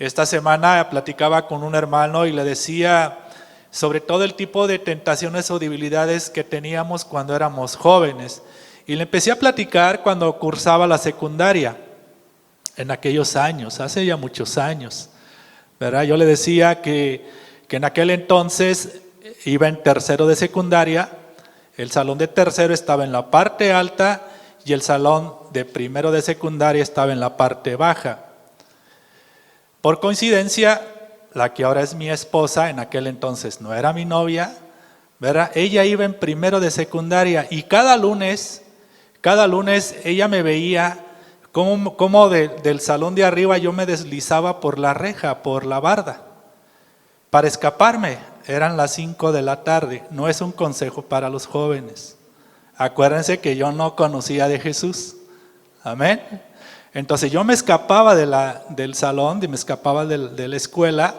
Esta semana platicaba con un hermano y le decía sobre todo el tipo de tentaciones o debilidades que teníamos cuando éramos jóvenes. Y le empecé a platicar cuando cursaba la secundaria, en aquellos años, hace ya muchos años, ¿verdad? Yo le decía que en aquel entonces iba en tercero de secundaria, el salón de tercero estaba en la parte alta y el salón de primero de secundaria estaba en la parte baja. Por coincidencia, la que ahora es mi esposa, en aquel entonces no era mi novia, ¿verdad? Ella iba en primero de secundaria y cada lunes ella me veía como del salón de arriba yo me deslizaba por la reja, por la barda, para escaparme. Eran las 5 de la tarde, no es un consejo para los jóvenes. Acuérdense que yo no conocía de Jesús, amén. Entonces yo me escapaba del salón, me escapaba de la escuela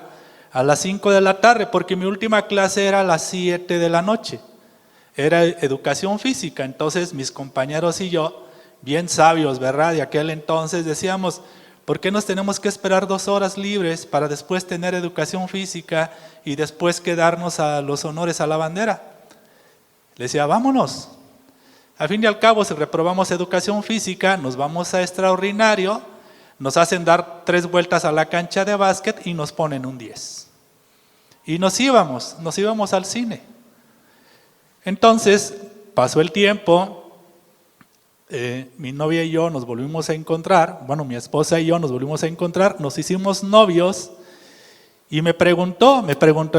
a las 5 de la tarde, porque mi última clase era a las 7 de la noche. Era educación física, entonces mis compañeros y yo, bien sabios, ¿verdad? De aquel entonces decíamos, ¿por qué nos tenemos que esperar 2 horas libres para después tener educación física y después quedarnos a los honores a la bandera? Le decía, vámonos. Al fin y al cabo, si reprobamos educación física, nos vamos a extraordinario, nos hacen dar 3 vueltas a la cancha de básquet y nos ponen un 10. Y nos íbamos al cine. Entonces, pasó el tiempo, mi novia y yo nos volvimos a encontrar, mi esposa y yo nos volvimos a encontrar, nos hicimos novios y me preguntó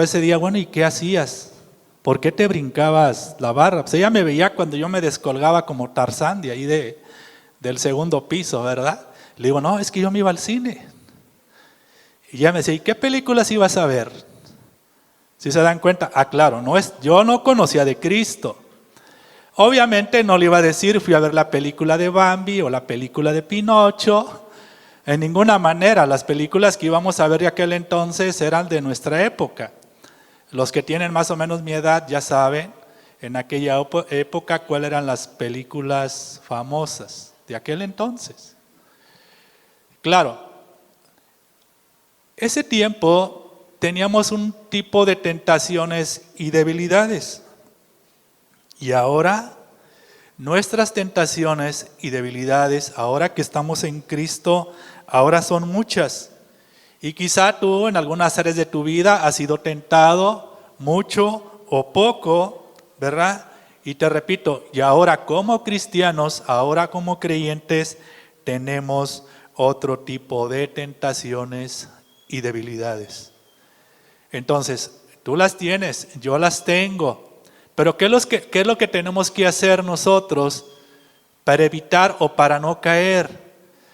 ese día, ¿y qué hacías? ¿Por qué te brincabas la barra? Pues ella me veía cuando yo me descolgaba como Tarzán de ahí del segundo piso, ¿verdad? Le digo, no, es que yo me iba al cine. Y ella me decía, ¿y qué películas ibas a ver? ¿Sí se dan cuenta? Claro, yo no conocía de Cristo. Obviamente no le iba a decir, fui a ver la película de Bambi o la película de Pinocho. En ninguna manera, las películas que íbamos a ver de aquel entonces eran de nuestra época. Los que tienen más o menos mi edad ya saben, en aquella época, cuáles eran las películas famosas de aquel entonces. Claro, ese tiempo teníamos un tipo de tentaciones y debilidades. Y ahora, nuestras tentaciones y debilidades, ahora que estamos en Cristo, ahora son muchas. Y quizá tú en algunas áreas de tu vida has sido tentado mucho o poco, ¿verdad? Y te repito, y ahora como cristianos, ahora como creyentes, tenemos otro tipo de tentaciones y debilidades. Entonces, tú las tienes, yo las tengo, pero ¿qué es lo que tenemos que hacer nosotros para evitar o para no caer?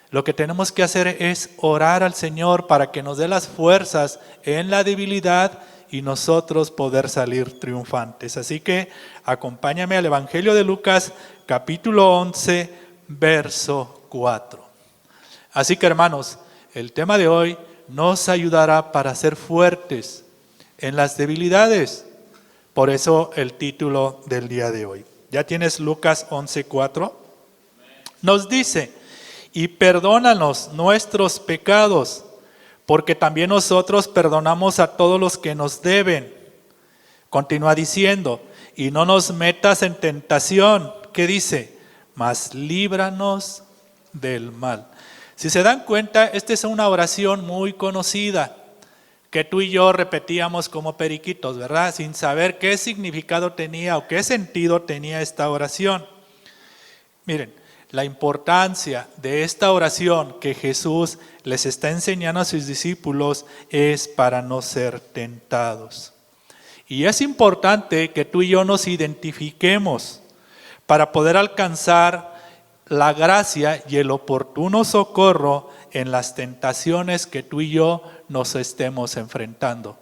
Lo que tenemos que hacer es orar al Señor para que nos dé las fuerzas en la debilidad y nosotros poder salir triunfantes. Así que acompáñame al Evangelio de Lucas, capítulo 11, verso 4. Así que hermanos, el tema de hoy nos ayudará para ser fuertes en las debilidades. Por eso el título del día de hoy. ¿Ya tienes Lucas 11, 4? Nos dice, y perdónanos nuestros pecados, porque también nosotros perdonamos a todos los que nos deben. Continúa diciendo, y no nos metas en tentación. ¿Qué dice? Mas líbranos del mal. Si se dan cuenta, esta es una oración muy conocida, que tú y yo repetíamos como periquitos, ¿verdad? Sin saber qué significado tenía o qué sentido tenía esta oración. Miren, la importancia de esta oración que Jesús les está enseñando a sus discípulos es para no ser tentados. Y es importante que tú y yo nos identifiquemos para poder alcanzar la gracia y el oportuno socorro en las tentaciones que tú y yo nos estemos enfrentando.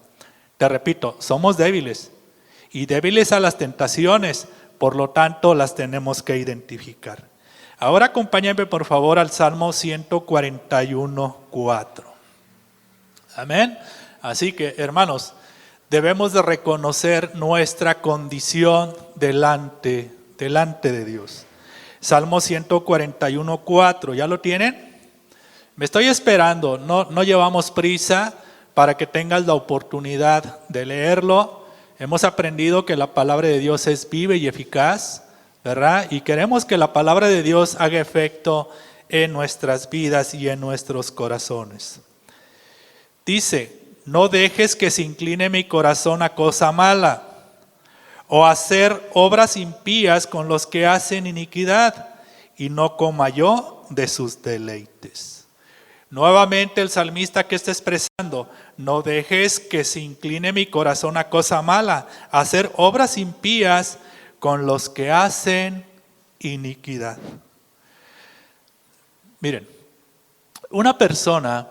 Te repito, somos débiles y débiles a las tentaciones, por lo tanto las tenemos que identificar. Ahora acompáñenme por favor al Salmo 141, 4. Amén. Así que hermanos, debemos de reconocer nuestra condición delante de Dios. Salmo 141, 4, ¿ya lo tienen? Me estoy esperando, no llevamos prisa para que tengas la oportunidad de leerlo. Hemos aprendido que la palabra de Dios es viva y eficaz, ¿verdad? Y queremos que la palabra de Dios haga efecto en nuestras vidas y en nuestros corazones. Dice, no dejes que se incline mi corazón a cosa mala, o hacer obras impías con los que hacen iniquidad, y no coma yo de sus deleites. Nuevamente el salmista que está expresando, no dejes que se incline mi corazón a cosa mala, a hacer obras impías con los que hacen iniquidad. Miren, una persona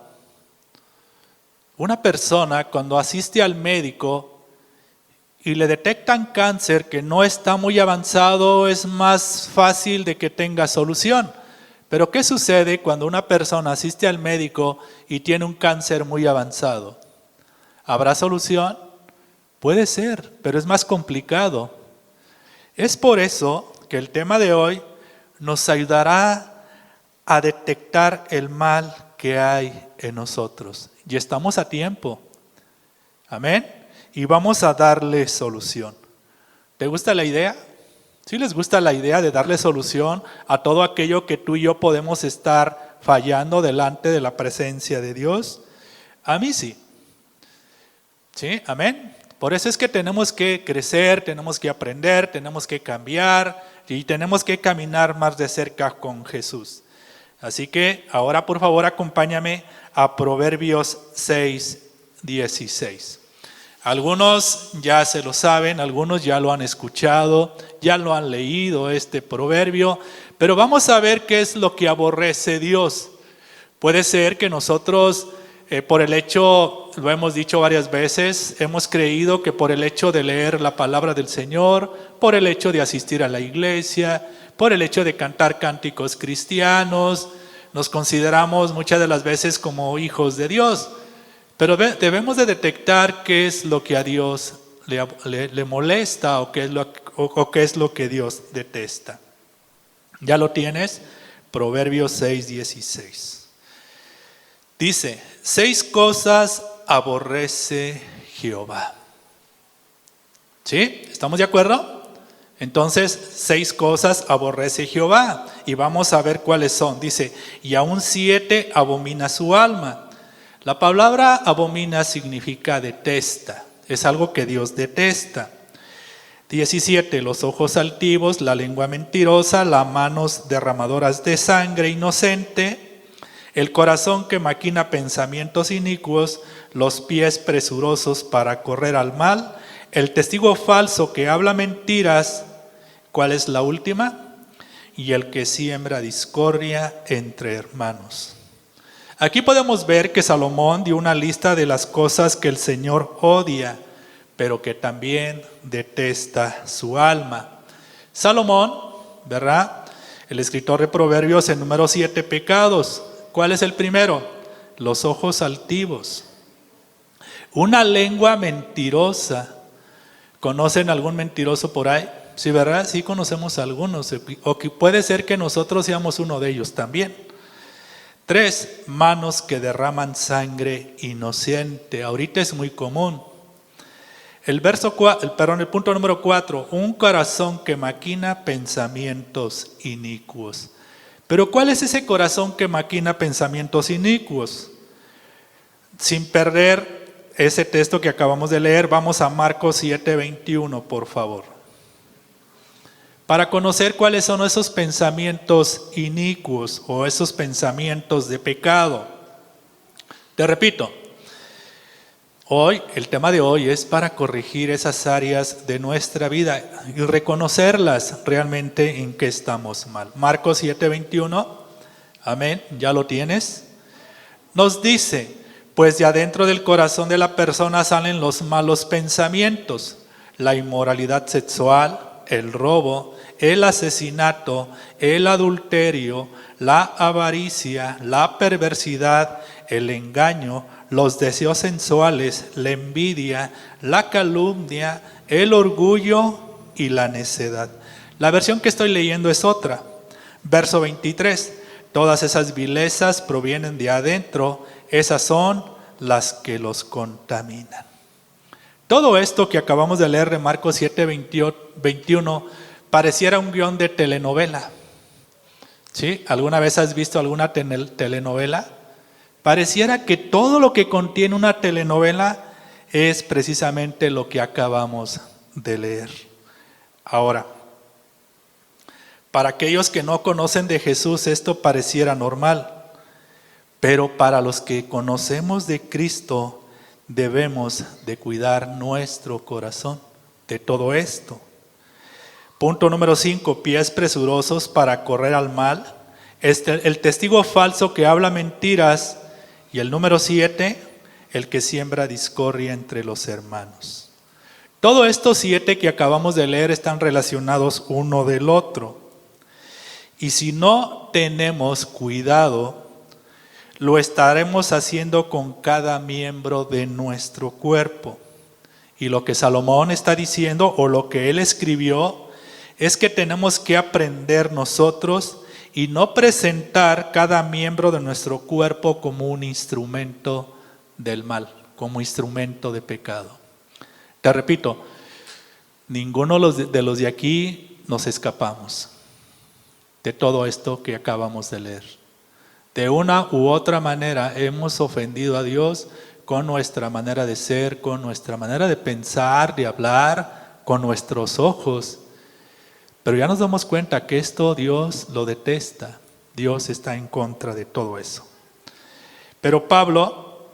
cuando asiste al médico y le detectan cáncer que no está muy avanzado, es más fácil de que tenga solución. Pero ¿qué sucede cuando una persona asiste al médico y tiene un cáncer muy avanzado? ¿Habrá solución? Puede ser, pero es más complicado. Es por eso que el tema de hoy nos ayudará a detectar el mal que hay en nosotros. Y estamos a tiempo. Amén. Y vamos a darle solución. ¿Te gusta la idea? ¿Sí les gusta la idea de darle solución a todo aquello que tú y yo podemos estar fallando delante de la presencia de Dios? A mí sí. ¿Sí? Amén. Por eso es que tenemos que crecer, tenemos que aprender, tenemos que cambiar y tenemos que caminar más de cerca con Jesús. Así que ahora por favor acompáñame a Proverbios 6:16. Algunos ya se lo saben, algunos ya lo han escuchado, ya lo han leído este proverbio, pero vamos a ver qué es lo que aborrece Dios. Puede ser que nosotros, por el hecho, lo hemos dicho varias veces, hemos creído que por el hecho de leer la palabra del Señor, por el hecho de asistir a la iglesia, por el hecho de cantar cánticos cristianos, nos consideramos muchas de las veces como hijos de Dios. Pero debemos de detectar qué es lo que a Dios le molesta o qué es lo que Dios detesta. ¿Ya lo tienes? Proverbios 6:16. Dice, 6 cosas aborrece Jehová. ¿Sí? ¿Estamos de acuerdo? Entonces, 6 cosas aborrece Jehová. Y vamos a ver cuáles son. Dice, y aún 7 abomina su alma. La palabra abomina significa detesta, es algo que Dios detesta. 17, los ojos altivos, la lengua mentirosa, las manos derramadoras de sangre inocente, el corazón que maquina pensamientos inicuos, los pies presurosos para correr al mal, el testigo falso que habla mentiras, ¿cuál es la última? Y el que siembra discordia entre hermanos. Aquí podemos ver que Salomón dio una lista de las cosas que el Señor odia, pero que también detesta su alma. Salomón, ¿verdad? El escritor de Proverbios enumera 7 pecados. ¿Cuál es el primero? Los ojos altivos. Una lengua mentirosa. ¿Conocen algún mentiroso por ahí? Sí, ¿verdad? Sí conocemos algunos. O que puede ser que nosotros seamos uno de ellos también. 3, manos que derraman sangre inocente. Ahorita es muy común. El punto número 4, un corazón que maquina pensamientos inicuos. Pero ¿cuál es ese corazón que maquina pensamientos inicuos? Sin perder ese texto que acabamos de leer, vamos a Marcos 7:21, por favor. Para conocer cuáles son esos pensamientos inicuos o esos pensamientos de pecado. Te repito, el tema de hoy es para corregir esas áreas de nuestra vida y reconocerlas realmente en que estamos mal. Marcos 7:21, amén, ¿ya lo tienes? Nos dice, pues de adentro del corazón de la persona salen los malos pensamientos, la inmoralidad sexual, el robo, el asesinato, el adulterio, la avaricia, la perversidad, el engaño, los deseos sensuales, la envidia, la calumnia, el orgullo y la necedad. La versión que estoy leyendo es otra. Verso 23. Todas esas vilezas provienen de adentro, esas son las que los contaminan. Todo esto que acabamos de leer de Marcos 7:21 pareciera un guión de telenovela. ¿Sí? ¿Alguna vez has visto alguna telenovela? Pareciera que todo lo que contiene una telenovela es precisamente lo que acabamos de leer. Ahora, para aquellos que no conocen de Jesús esto pareciera normal, pero para los que conocemos de Cristo debemos de cuidar nuestro corazón de todo esto. Punto número 5, pies presurosos para correr al mal. El testigo falso que habla mentiras. Y el número 7, el que siembra discordia entre los hermanos. Todos estos 7 que acabamos de leer están relacionados uno del otro. Y si no tenemos cuidado, lo estaremos haciendo con cada miembro de nuestro cuerpo. Y lo que Salomón está diciendo, o lo que él escribió, es que tenemos que aprender nosotros y no presentar cada miembro de nuestro cuerpo como un instrumento del mal, como instrumento de pecado. Te repito, ninguno de los de aquí nos escapamos de todo esto que acabamos de leer. De una u otra manera hemos ofendido a Dios con nuestra manera de ser, con nuestra manera de pensar, de hablar, con nuestros ojos. Pero ya nos damos cuenta que esto Dios lo detesta. Dios está en contra de todo eso. Pero Pablo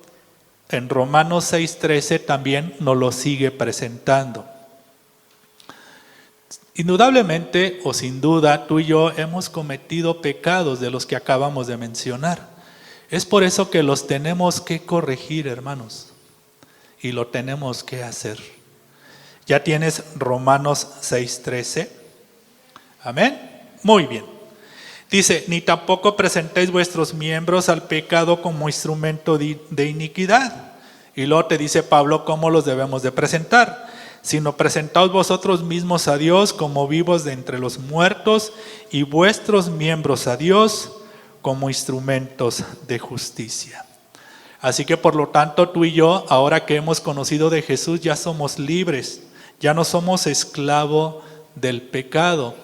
en Romanos 6:13 también nos lo sigue presentando. Indudablemente o sin duda tú y yo hemos cometido pecados de los que acabamos de mencionar. Es por eso que los tenemos que corregir, hermanos. Y lo tenemos que hacer. ¿Ya tienes Romanos 6:13? Amén. Muy bien. Dice, ni tampoco presentéis vuestros miembros al pecado como instrumento de iniquidad. Y luego te dice Pablo cómo los debemos de presentar. Sino presentaos vosotros mismos a Dios como vivos de entre los muertos y vuestros miembros a Dios como instrumentos de justicia. Así que por lo tanto tú y yo, ahora que hemos conocido de Jesús, ya somos libres. Ya no somos esclavos del pecado.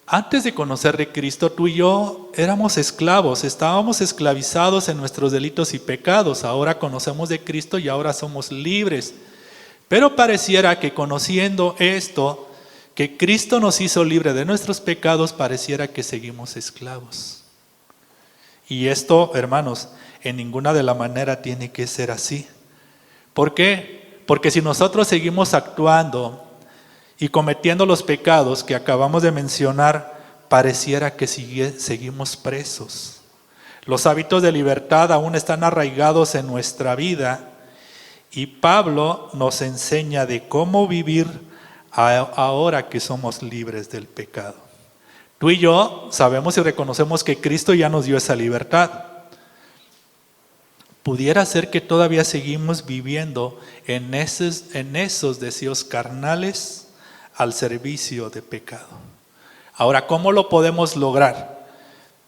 Antes de conocer de Cristo, tú y yo éramos esclavos, estábamos esclavizados en nuestros delitos y pecados. Ahora conocemos de Cristo y ahora somos libres. Pero pareciera que conociendo esto, que Cristo nos hizo libre de nuestros pecados, pareciera que seguimos esclavos. Y esto, hermanos, en ninguna de la manera tiene que ser así. ¿Por qué? Porque si nosotros seguimos actuando y cometiendo los pecados que acabamos de mencionar, pareciera que seguimos presos. Los hábitos de libertad aún están arraigados en nuestra vida y Pablo nos enseña de cómo vivir ahora que somos libres del pecado. Tú y yo sabemos y reconocemos que Cristo ya nos dio esa libertad. Pudiera ser que todavía seguimos viviendo en esos deseos carnales al servicio de pecado. Ahora, ¿cómo lo podemos lograr?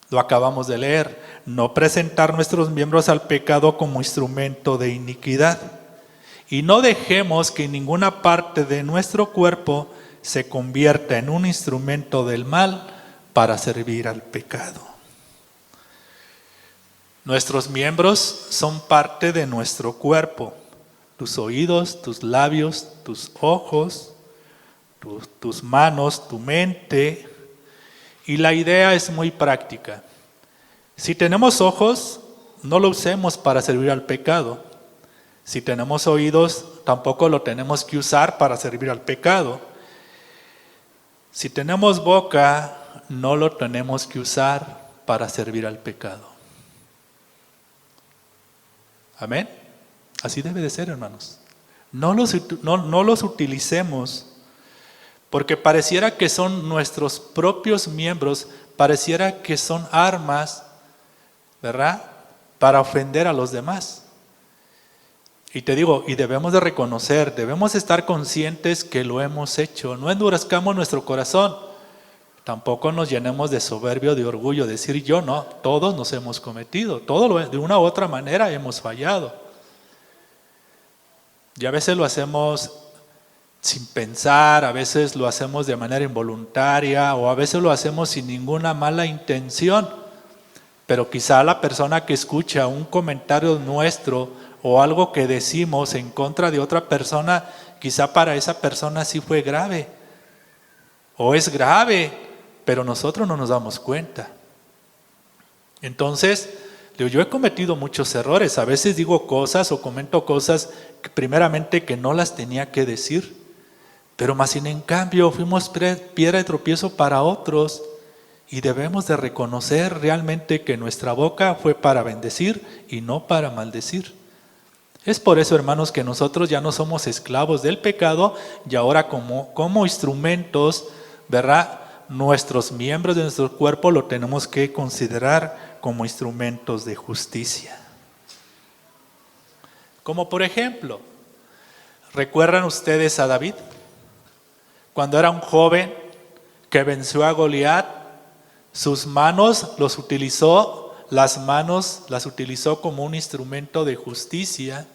Lo acabamos de leer. No presentar nuestros miembros al pecado como instrumento de iniquidad. Y no dejemos que ninguna parte de nuestro cuerpo se convierta en un instrumento del mal para servir al pecado. Nuestros miembros son parte de nuestro cuerpo. Tus oídos, tus labios, tus ojos, tus manos, tu mente. Y la idea es muy práctica. Si tenemos ojos, no lo usemos para servir al pecado. Si tenemos oídos, tampoco lo tenemos que usar para servir al pecado. Si tenemos boca, no lo tenemos que usar para servir al pecado. Amén. Así debe de ser, hermanos. No los utilicemos porque pareciera que son nuestros propios miembros, pareciera que son armas, ¿verdad?, para ofender a los demás. Y te digo, y debemos de reconocer, debemos estar conscientes que lo hemos hecho. No endurezcamos nuestro corazón. Tampoco nos llenemos de soberbio, de orgullo, decir yo no, todos nos hemos cometido, todos de una u otra manera hemos fallado. Y a veces lo hacemos sin pensar, a veces lo hacemos de manera involuntaria o a veces lo hacemos sin ninguna mala intención. Pero quizá la persona que escucha un comentario nuestro o algo que decimos en contra de otra persona, quizá para esa persona sí fue grave o es grave, pero nosotros no nos damos cuenta. Entonces, yo he cometido muchos errores, a veces digo cosas o comento cosas que primeramente que no las tenía que decir, pero más sin en cambio fuimos piedra de tropiezo para otros y debemos de reconocer realmente que nuestra boca fue para bendecir y no para maldecir. Es por eso, hermanos, que nosotros ya no somos esclavos del pecado y ahora como instrumentos, ¿verdad? Nuestros miembros de nuestro cuerpo lo tenemos que considerar como instrumentos de justicia. Como por ejemplo, ¿recuerdan ustedes a David? Cuando era un joven que venció a Goliat, sus manos las manos las utilizó como un instrumento de justicia.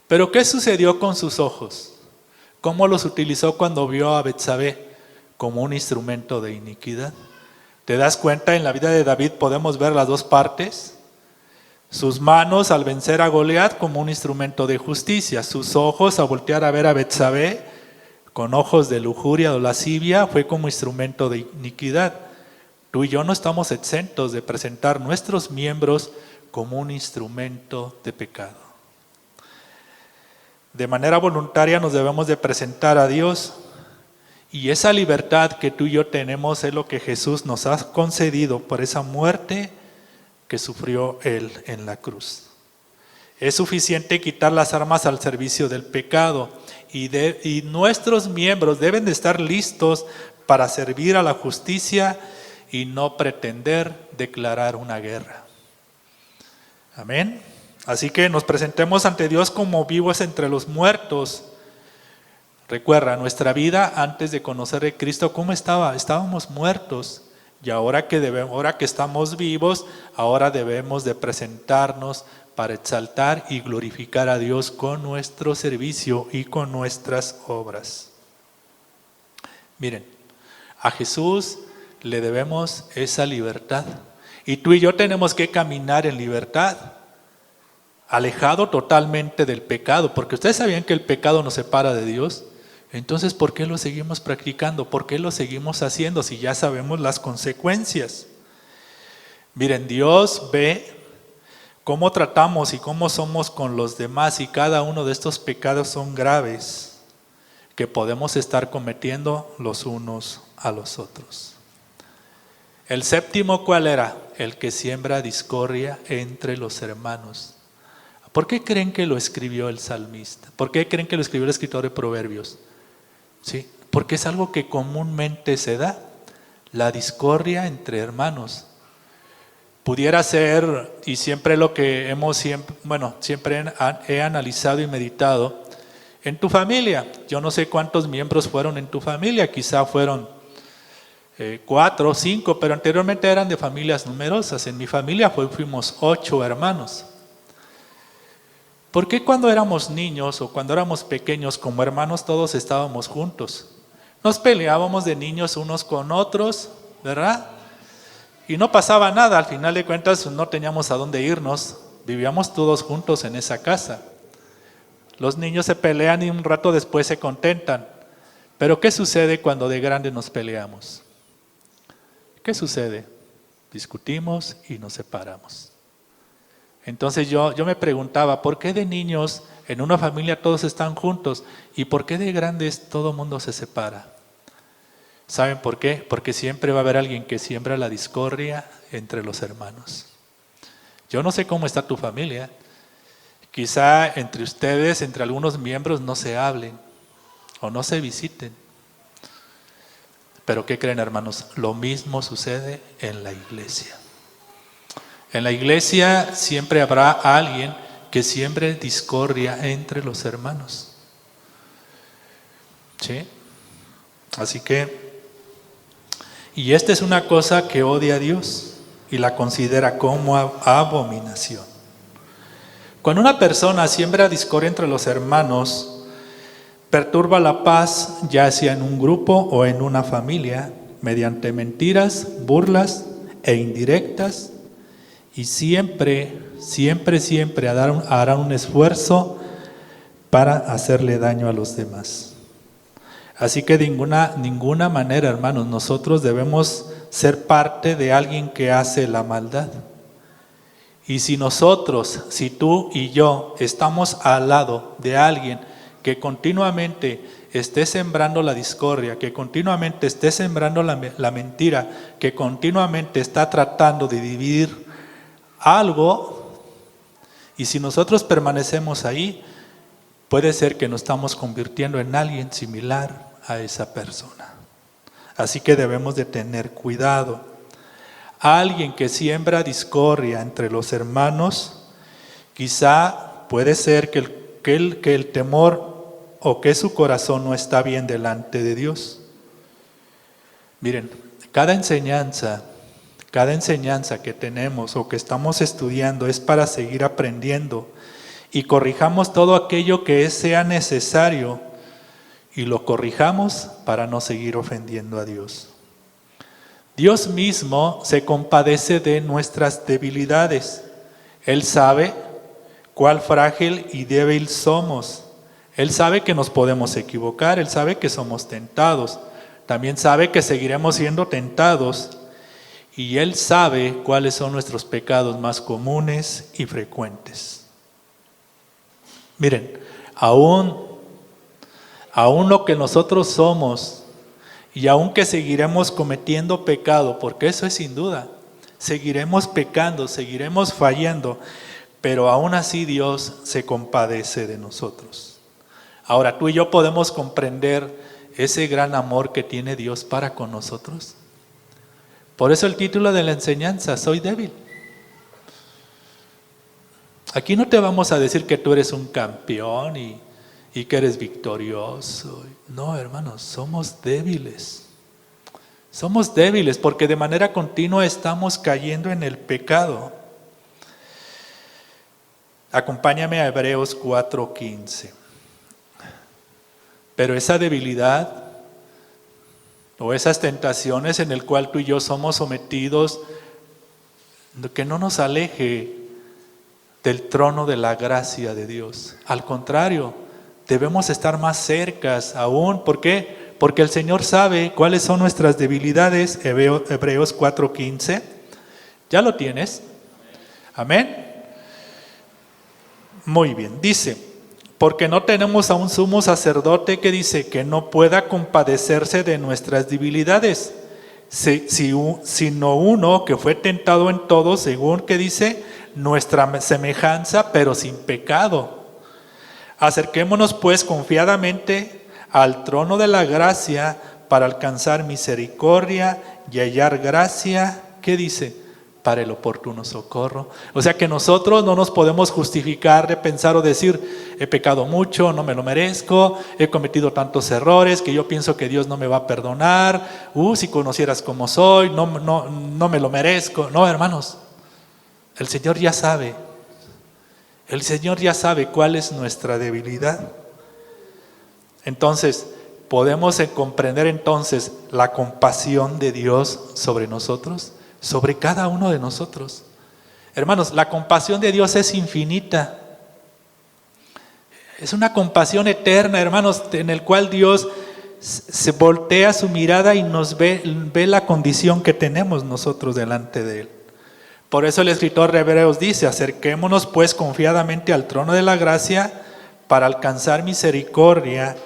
Pero ¿qué sucedió con sus ojos? ¿Cómo los utilizó cuando vio a Betsabé? Como un instrumento de iniquidad. ¿Te das cuenta? En la vida de David podemos ver las dos partes. Sus manos al vencer a Goliat como un instrumento de justicia. Sus ojos al voltear a ver a Betsabé con ojos de lujuria o lascivia fue como instrumento de iniquidad. Tú y yo no estamos exentos de presentar nuestros miembros como un instrumento de pecado. De manera voluntaria nos debemos de presentar a Dios y esa libertad que tú y yo tenemos es lo que Jesús nos ha concedido por esa muerte que sufrió Él en la cruz. Es suficiente quitar las armas al servicio del pecado y nuestros miembros deben de estar listos para servir a la justicia y no pretender declarar una guerra. Amén. Así que nos presentemos ante Dios como vivos entre los muertos. Recuerda, nuestra vida antes de conocer a Cristo, ¿cómo estaba? Estábamos muertos. Y ahora que estamos vivos, ahora debemos de presentarnos para exaltar y glorificar a Dios con nuestro servicio y con nuestras obras. Miren, a Jesús le debemos esa libertad. Y tú y yo tenemos que caminar en libertad, alejado totalmente del pecado, porque ustedes sabían que el pecado nos separa de Dios. Entonces, ¿por qué lo seguimos practicando? ¿Por qué lo seguimos haciendo si ya sabemos las consecuencias? Miren, Dios ve cómo tratamos y cómo somos con los demás y cada uno de estos pecados son graves que podemos estar cometiendo los unos a los otros. El séptimo, ¿cuál era? El que siembra discordia entre los hermanos. ¿Por qué creen que lo escribió el salmista? ¿Por qué creen que lo escribió el escritor de Proverbios? ¿Sí? Porque es algo que comúnmente se da, la discordia entre hermanos. Pudiera ser, y siempre lo que siempre he analizado y meditado, en tu familia. Yo no sé cuántos miembros fueron en tu familia, quizá fueron 4 o 5, pero anteriormente eran de familias numerosas. En mi familia fuimos 8 hermanos. ¿Por qué cuando éramos niños o cuando éramos pequeños como hermanos todos estábamos juntos? Nos peleábamos de niños unos con otros, ¿verdad? Y no pasaba nada, al final de cuentas no teníamos a dónde irnos, vivíamos todos juntos en esa casa. Los niños se pelean y un rato después se contentan. Pero ¿qué sucede cuando de grande nos peleamos? ¿Qué sucede? Discutimos y nos separamos. Entonces yo me preguntaba, ¿por qué de niños en una familia todos están juntos? ¿Y por qué de grandes todo el mundo se separa? ¿Saben por qué? Porque siempre va a haber alguien que siembra la discordia entre los hermanos. Yo no sé cómo está tu familia. Quizá entre ustedes, entre algunos miembros, no se hablen o no se visiten. Pero ¿qué creen, hermanos? Lo mismo sucede en la iglesia. En la iglesia siempre habrá alguien que siembre discordia entre los hermanos. ¿Sí? Así que, Y esta es una cosa que odia a Dios y la considera como abominación. Cuando una persona siembra discordia entre los hermanos, perturba la paz, ya sea en un grupo o en una familia, mediante mentiras, burlas e indirectas, y siempre hará un esfuerzo para hacerle daño a los demás. Así que de ninguna manera, hermanos, nosotros debemos ser parte de alguien que hace la maldad. Y si tú y yo estamos al lado de alguien que continuamente esté sembrando la discordia, que continuamente esté sembrando la mentira, que continuamente está tratando de dividir algo, y si nosotros permanecemos ahí, puede ser que nos estamos convirtiendo en alguien similar a esa persona. Así que debemos de tener cuidado. Alguien que siembra discordia entre los hermanos, quizá puede ser que el temor o que su corazón no está bien delante de Dios. Miren, cada enseñanza que tenemos o que estamos estudiando es para seguir aprendiendo y corrijamos todo aquello que sea necesario y lo corrijamos para no seguir ofendiendo a Dios. Dios mismo se compadece de nuestras debilidades. Él sabe cuál frágil y débil somos. Él sabe que nos podemos equivocar, Él sabe que somos tentados. También sabe que seguiremos siendo tentados. Y Él sabe cuáles son nuestros pecados más comunes y frecuentes. Miren, aún lo que nosotros somos, y aún que seguiremos cometiendo pecado, porque eso es sin duda, seguiremos pecando, seguiremos fallando, pero aún así Dios se compadece de nosotros. Ahora, tú y yo podemos comprender ese gran amor que tiene Dios para con nosotros. Por eso el título de la enseñanza, soy débil. Aquí no te vamos a decir que tú eres un campeón y que eres victorioso. No, hermanos, somos débiles. Somos débiles porque de manera continua estamos cayendo en el pecado. Acompáñame a Hebreos 4:15. Pero esa debilidad o esas tentaciones en el cual tú y yo somos sometidos, que no nos aleje del trono de la gracia de Dios. Al contrario, debemos estar más cercas aún. ¿Por qué? Porque el Señor sabe cuáles son nuestras debilidades. Hebreos 4:15. ¿Ya lo tienes? Amén. Muy bien, dice, porque no tenemos a un sumo sacerdote que dice que no pueda compadecerse de nuestras debilidades, sino uno que fue tentado en todo, según que dice, nuestra semejanza, pero sin pecado. Acerquémonos pues confiadamente al trono de la gracia para alcanzar misericordia y hallar gracia, ¿qué dice? Para el oportuno socorro. O sea que nosotros no nos podemos justificar de pensar o decir, he pecado mucho, no me lo merezco, he cometido tantos errores que yo pienso que Dios no me va a perdonar, si conocieras cómo soy, no me lo merezco. No, hermanos, el Señor ya sabe. El Señor ya sabe cuál es nuestra debilidad. Entonces, podemos comprender entonces la compasión de Dios sobre nosotros, sobre cada uno de nosotros. Hermanos, la compasión de Dios es infinita. Es una compasión eterna, hermanos, en el cual Dios se voltea su mirada y nos ve la condición que tenemos nosotros delante de Él. Por eso el escritor de Hebreos dice, acerquémonos pues confiadamente al trono de la gracia para alcanzar misericordia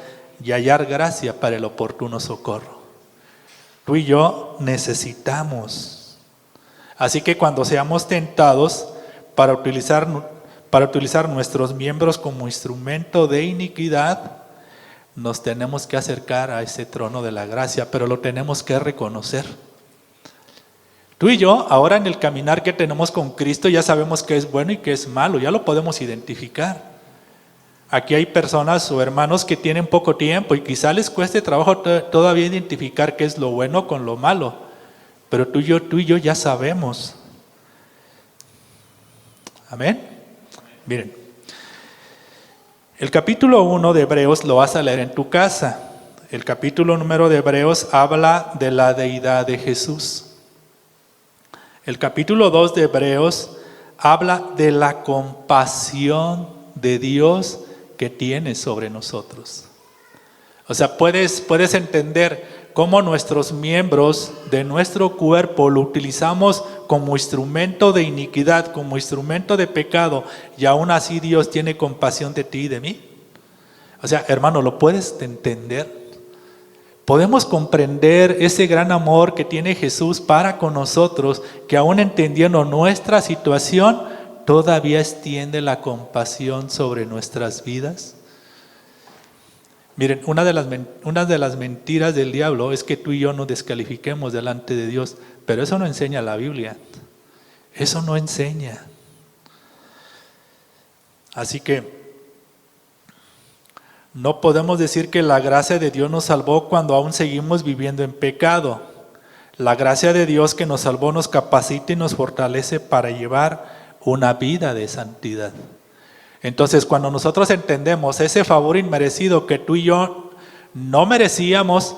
y hallar gracia para el oportuno socorro. Tú y yo necesitamos. Así que cuando seamos tentados para utilizar nuestros miembros como instrumento de iniquidad, nos tenemos que acercar a ese trono de la gracia, pero lo tenemos que reconocer. Tú y yo, ahora en el caminar que tenemos con Cristo, ya sabemos qué es bueno y qué es malo, ya lo podemos identificar. Aquí hay personas o hermanos que tienen poco tiempo y quizá les cueste trabajo todavía identificar qué es lo bueno con lo malo. Pero tú y yo ya sabemos. Amén. Miren, el capítulo 1 de Hebreos lo vas a leer en tu casa. El capítulo número de Hebreos habla de la deidad de Jesús. El capítulo 2 de Hebreos habla de la compasión de Dios que tiene sobre nosotros. O sea, puedes entender cómo nuestros miembros de nuestro cuerpo lo utilizamos como instrumento de iniquidad, como instrumento de pecado, y aún así Dios tiene compasión de ti y de mí. O sea, hermano, ¿lo puedes entender? Podemos comprender ese gran amor que tiene Jesús para con nosotros, que aún entendiendo nuestra situación, todavía extiende la compasión sobre nuestras vidas. Miren, una de las mentiras del diablo es que tú y yo nos descalifiquemos delante de Dios, pero eso no enseña la Biblia. Eso no enseña. Así que no podemos decir que la gracia de Dios nos salvó cuando aún seguimos viviendo en pecado. La gracia de Dios que nos salvó nos capacita y nos fortalece para llevar una vida de santidad. Entonces, cuando nosotros entendemos ese favor inmerecido que tú y yo no merecíamos,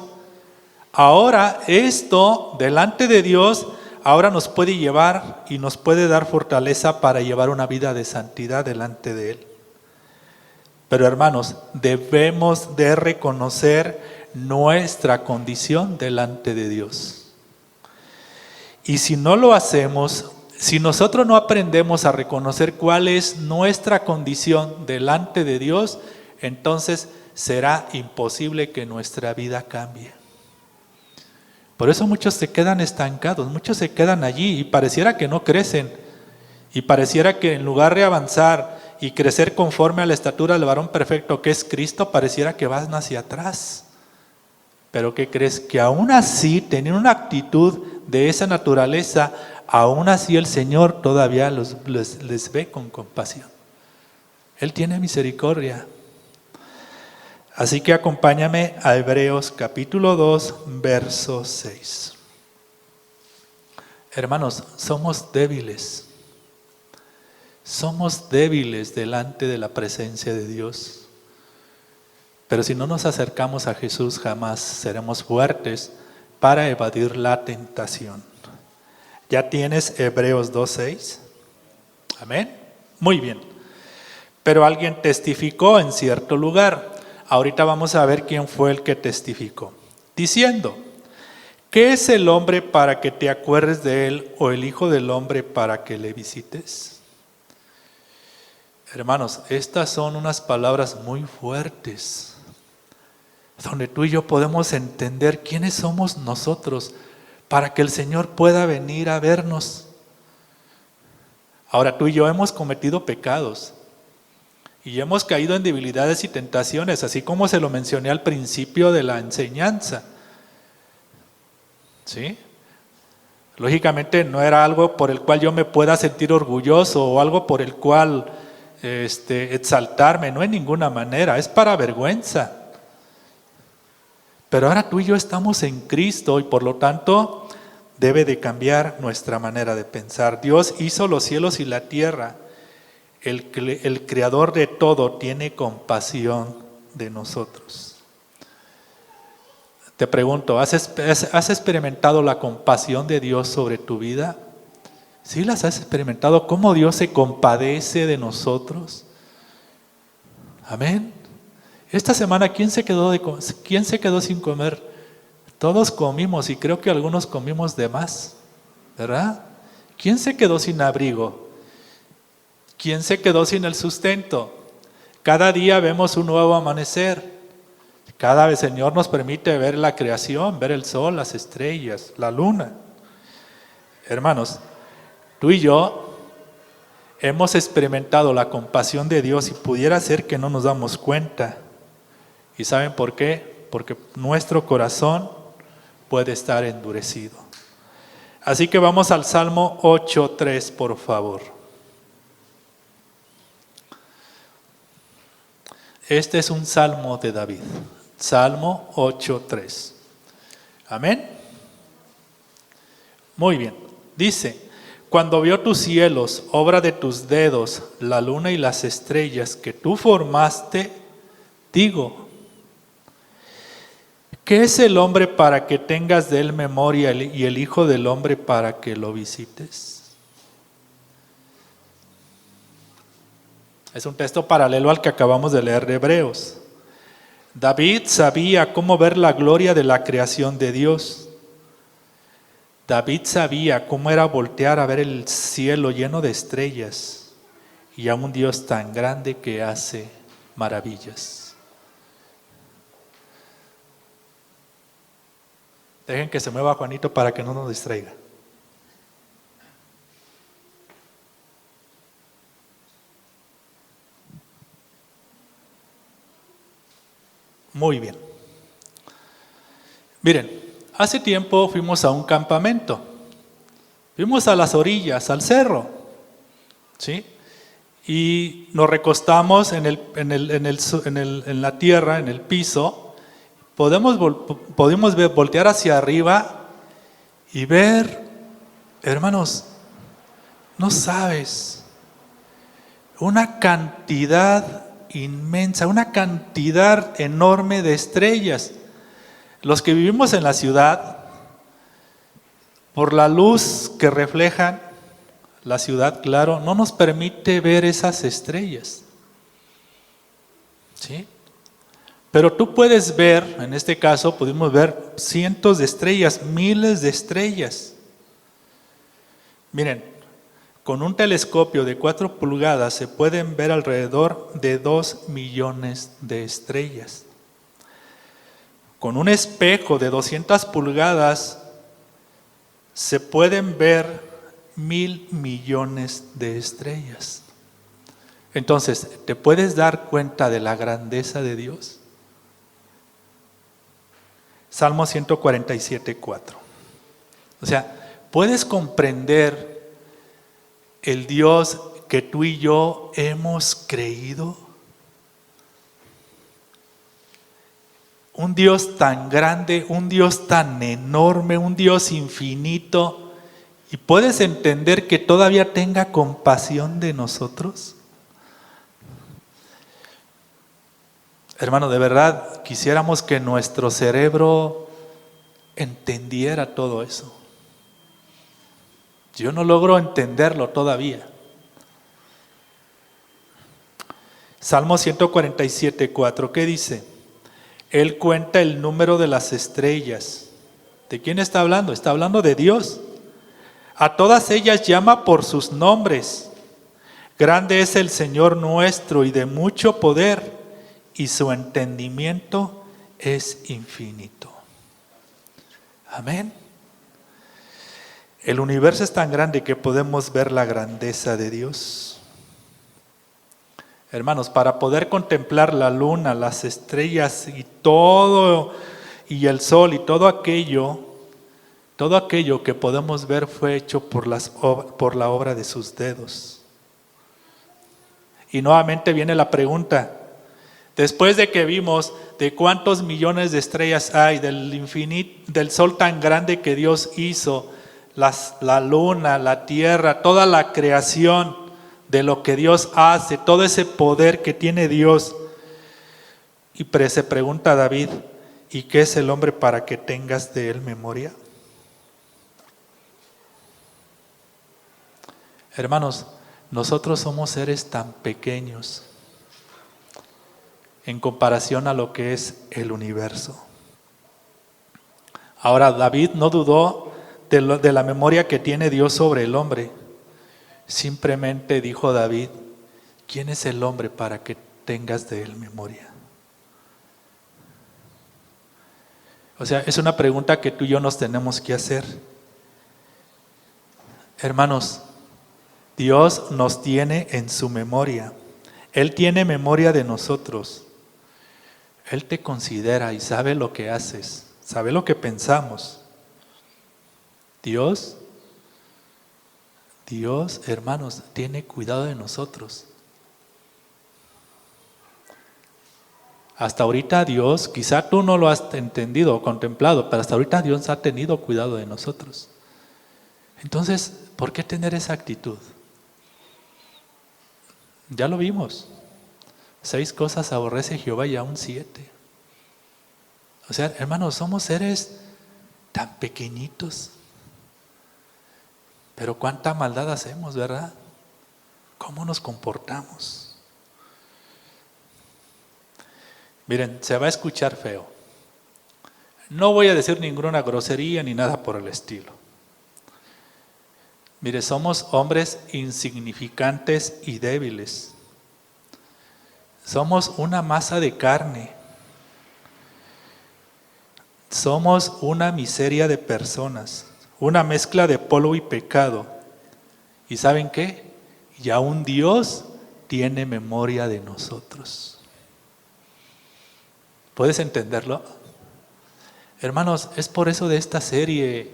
ahora esto delante de Dios, ahora nos puede llevar y nos puede dar fortaleza para llevar una vida de santidad delante de Él. Pero hermanos, debemos de reconocer nuestra condición delante de Dios. Y si no lo hacemos, si nosotros no aprendemos a reconocer cuál es nuestra condición delante de Dios, entonces será imposible que nuestra vida cambie. Por eso muchos se quedan estancados, muchos se quedan allí y pareciera que no crecen. Y pareciera que en lugar de avanzar y crecer conforme a la estatura del varón perfecto que es Cristo, pareciera que van hacia atrás. Pero ¿qué crees? Que aún así, teniendo una actitud de esa naturaleza, aún así el Señor todavía les ve con compasión. Él tiene misericordia. Así que acompáñame a Hebreos capítulo 2, verso 6. Hermanos, somos débiles. Somos débiles delante de la presencia de Dios. Pero si no nos acercamos a Jesús, jamás seremos fuertes para evadir la tentación. ¿Ya tienes Hebreos 2:6? Amén. Muy bien. Pero alguien testificó en cierto lugar. Ahorita vamos a ver quién fue el que testificó. Diciendo, ¿qué es el hombre para que te acuerdes de él, o el hijo del hombre para que le visites? Hermanos, estas son unas palabras muy fuertes, donde tú y yo podemos entender quiénes somos nosotros para que el Señor pueda venir a vernos. Ahora, tú y yo hemos cometido pecados y hemos caído en debilidades y tentaciones, así como se lo mencioné al principio de la enseñanza. ¿Sí? Lógicamente no era algo por el cual yo me pueda sentir orgulloso o algo por el cual exaltarme, no en ninguna manera, es para vergüenza. Pero ahora tú y yo estamos en Cristo y por lo tanto debe de cambiar nuestra manera de pensar. Dios hizo los cielos y la tierra. El creador de todo tiene compasión de nosotros. Te pregunto, ¿has experimentado la compasión de Dios sobre tu vida? ¿Sí las has experimentado? ¿Cómo Dios se compadece de nosotros? Amén. Esta semana, ¿quién se quedó sin comer? Todos comimos y creo que algunos comimos de más, ¿verdad? ¿Quién se quedó sin abrigo? ¿Quién se quedó sin el sustento? Cada día vemos un nuevo amanecer. Cada vez el Señor nos permite ver la creación, ver el sol, las estrellas, la luna. Hermanos, tú y yo hemos experimentado la compasión de Dios y pudiera ser que no nos damos cuenta. ¿Y saben por qué? Porque nuestro corazón puede estar endurecido. Así que vamos al Salmo 8:3, por favor. Este es un salmo de David. Salmo 8:3. Amén. Muy bien. Dice, cuando vio tus cielos, obra de tus dedos, la luna y las estrellas que tú formaste, digo, ¿qué es el hombre para que tengas de él memoria y el hijo del hombre para que lo visites? Es un texto paralelo al que acabamos de leer de Hebreos. David sabía cómo ver la gloria de la creación de Dios. David sabía cómo era voltear a ver el cielo lleno de estrellas y a un Dios tan grande que hace maravillas. Dejen que se mueva Juanito para que no nos distraiga. Muy bien. Miren, hace tiempo fuimos a un campamento. Fuimos a las orillas, al cerro, ¿sí? Y nos recostamos en la tierra, en el piso. Podemos voltear hacia arriba y ver, hermanos, no sabes, una cantidad inmensa, una cantidad enorme de estrellas. Los que vivimos en la ciudad, por la luz que reflejan la ciudad, claro, no nos permite ver esas estrellas, ¿sí? Pero tú puedes ver, en este caso pudimos ver cientos de estrellas, miles de estrellas. Miren, con un telescopio de 4 pulgadas se pueden ver alrededor de 2 millones de estrellas. Con un espejo de 200 pulgadas se pueden ver 1,000 millones de estrellas. Entonces, ¿te puedes dar cuenta de la grandeza de Dios? Salmo 147:4. O sea, ¿puedes comprender el Dios que tú y yo hemos creído? Un Dios tan grande, un Dios tan enorme, un Dios infinito. ¿Y puedes entender que todavía tenga compasión de nosotros? Hermano, de verdad quisiéramos que nuestro cerebro entendiera todo eso. Yo no logro entenderlo todavía. Salmo 147:4, ¿qué dice? Él cuenta el número de las estrellas. ¿De quién está hablando? Está hablando de Dios. A todas ellas llama por sus nombres. Grande es el Señor nuestro y de mucho poder, y su entendimiento es infinito. Amén. El universo es tan grande que podemos ver la grandeza de Dios. Hermanos, para poder contemplar la luna, las estrellas y todo, y el sol y todo aquello que podemos ver fue hecho por la obra de sus dedos. Y nuevamente viene la pregunta, después de que vimos de cuántos millones de estrellas hay, del infinito, del sol tan grande que Dios hizo, la luna, la tierra, toda la creación, de lo que Dios hace, todo ese poder que tiene Dios. Y se pregunta David, ¿y qué es el hombre para que tengas de él memoria? Hermanos, nosotros somos seres tan pequeños en comparación a lo que es el universo. Ahora, David no dudó de la memoria que tiene Dios sobre el hombre. Simplemente dijo David, ¿quién es el hombre para que tengas de él memoria? O sea, es una pregunta que tú y yo nos tenemos que hacer. Hermanos, Dios nos tiene en su memoria. Él tiene memoria de nosotros. Él te considera y sabe lo que haces, sabe lo que pensamos. Dios, hermanos, tiene cuidado de nosotros. Hasta ahorita Dios, quizá tú no lo has entendido o contemplado, pero hasta ahorita Dios ha tenido cuidado de nosotros. Entonces, ¿por qué tener esa actitud? Ya lo vimos. 6 cosas aborrece Jehová y aún 7. O sea, hermanos, somos seres tan pequeñitos. Pero cuánta maldad hacemos, ¿verdad? ¿Cómo nos comportamos? Miren, se va a escuchar feo. No voy a decir ninguna grosería ni nada por el estilo. Mire, somos hombres insignificantes y débiles. Somos una masa de carne. Somos una miseria de personas, una mezcla de polvo y pecado. ¿Y saben qué? Y aún Dios tiene memoria de nosotros. ¿Puedes entenderlo? Hermanos, es por eso de esta serie,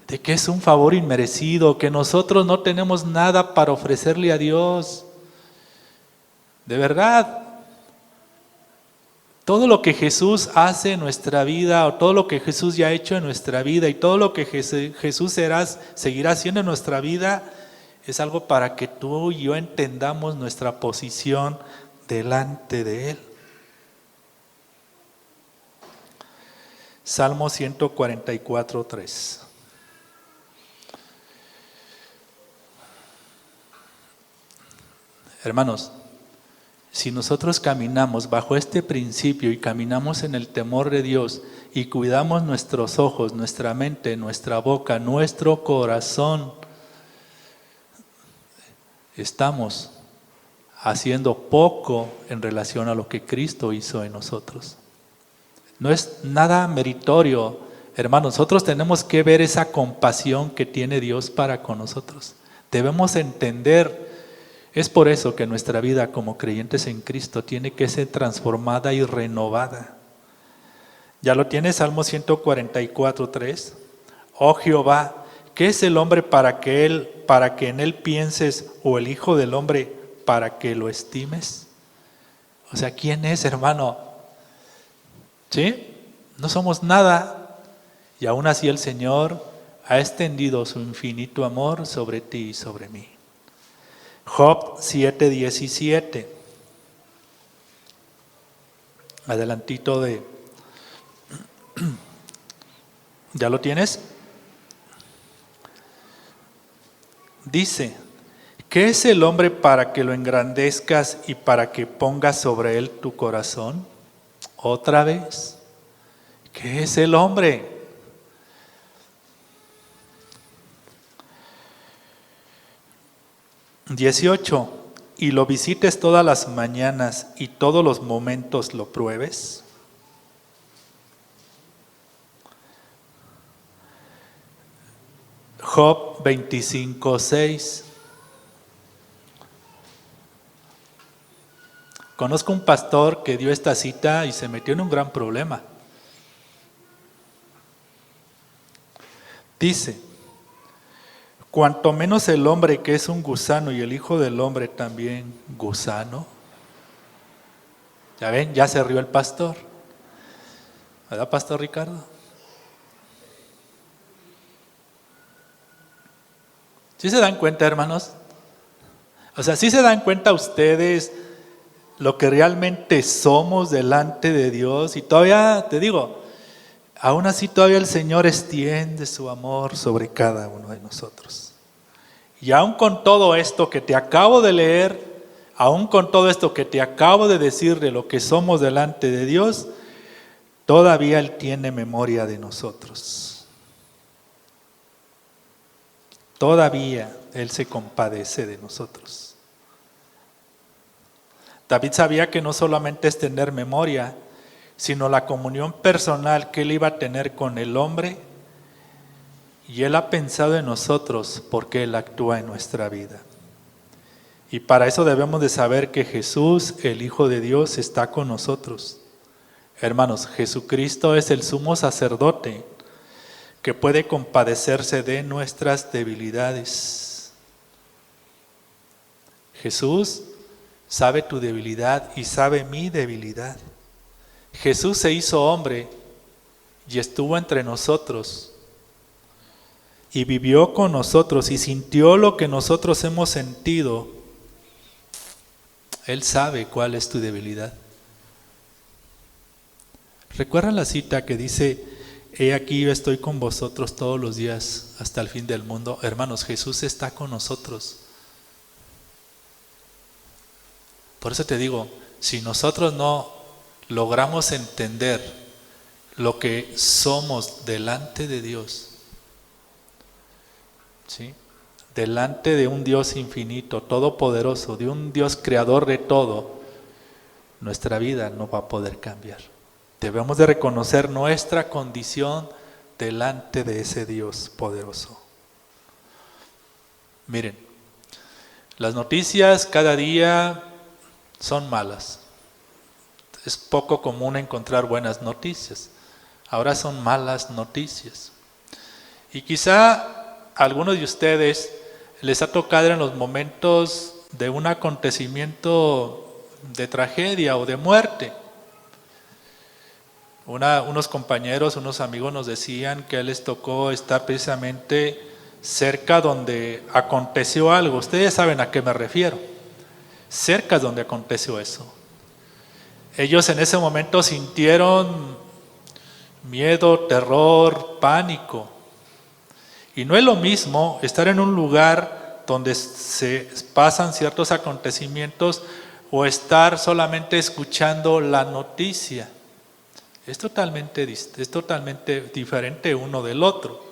de que es un favor inmerecido, que nosotros no tenemos nada para ofrecerle a Dios. De verdad, todo lo que Jesús hace en nuestra vida, o todo lo que Jesús ya ha hecho en nuestra vida, y todo lo que Jesús seguirá haciendo en nuestra vida, es algo para que tú y yo entendamos nuestra posición delante de Él. Salmo 144, 3. Hermanos, si nosotros caminamos bajo este principio y caminamos en el temor de Dios y cuidamos nuestros ojos, nuestra mente, nuestra boca, nuestro corazón, estamos haciendo poco en relación a lo que Cristo hizo en nosotros. No es nada meritorio, hermanos. Nosotros tenemos que ver esa compasión que tiene Dios para con nosotros. Debemos entender. Es por eso que nuestra vida como creyentes en Cristo tiene que ser transformada y renovada. ¿Ya lo tienes? Salmo 144, 3. Oh Jehová, ¿qué es el hombre para que en él pienses, o el hijo del hombre para que lo estimes? O sea, ¿quién es, hermano? ¿Sí? No somos nada, y aún así el Señor ha extendido su infinito amor sobre ti y sobre mí. Job 7:17. Adelantito de... ¿Ya lo tienes? Dice, ¿qué es el hombre para que lo engrandezcas y para que pongas sobre él tu corazón? Otra vez, ¿qué es el hombre? (18) Y lo visites todas las mañanas y todos los momentos lo pruebes. Job 25:6. Conozco un pastor que dio esta cita y se metió en un gran problema. Dice, cuanto menos el hombre, que es un gusano, y el hijo del hombre también gusano. Ya ven, ya se rió el pastor. ¿Verdad, Pastor Ricardo? ¿Sí se dan cuenta, hermanos? O sea, ¿sí se dan cuenta ustedes lo que realmente somos delante de Dios? Y todavía, te digo, aún así todavía el Señor extiende su amor sobre cada uno de nosotros. Y aún con todo esto que te acabo de leer, aún con todo esto que te acabo de decir de lo que somos delante de Dios, todavía Él tiene memoria de nosotros. Todavía Él se compadece de nosotros. David sabía que no solamente es tener memoria, sino la comunión personal que Él iba a tener con el hombre, y Él ha pensado en nosotros porque Él actúa en nuestra vida. Y para eso debemos de saber que Jesús, el Hijo de Dios, está con nosotros. Hermanos, Jesucristo es el sumo sacerdote que puede compadecerse de nuestras debilidades. Jesús sabe tu debilidad y sabe mi debilidad. Jesús se hizo hombre y estuvo entre nosotros. y vivió con nosotros y sintió lo que nosotros hemos sentido, Él sabe cuál es tu debilidad. ¿Recuerdan la cita que dice, he aquí yo estoy con vosotros todos los días hasta el fin del mundo? Hermanos, Jesús está con nosotros. Por eso te digo, si nosotros no logramos entender lo que somos delante de Dios, ¿sí?, delante de un Dios infinito, todopoderoso, de un Dios creador de todo, nuestra vida no va a poder cambiar. Debemos de reconocer nuestra condición delante de ese Dios poderoso. Miren, las noticias cada día son malas. Es poco común encontrar buenas noticias. Ahora son malas noticias. Y quizá a algunos de ustedes les ha tocado en los momentos de un acontecimiento de tragedia o de muerte. Unos compañeros, unos amigos nos decían que les tocó estar precisamente cerca donde aconteció algo. Ustedes saben a qué me refiero. Cerca donde aconteció eso. Ellos en ese momento sintieron miedo, terror, pánico. Y no es lo mismo estar en un lugar donde se pasan ciertos acontecimientos o estar solamente escuchando la noticia. Es totalmente diferente uno del otro.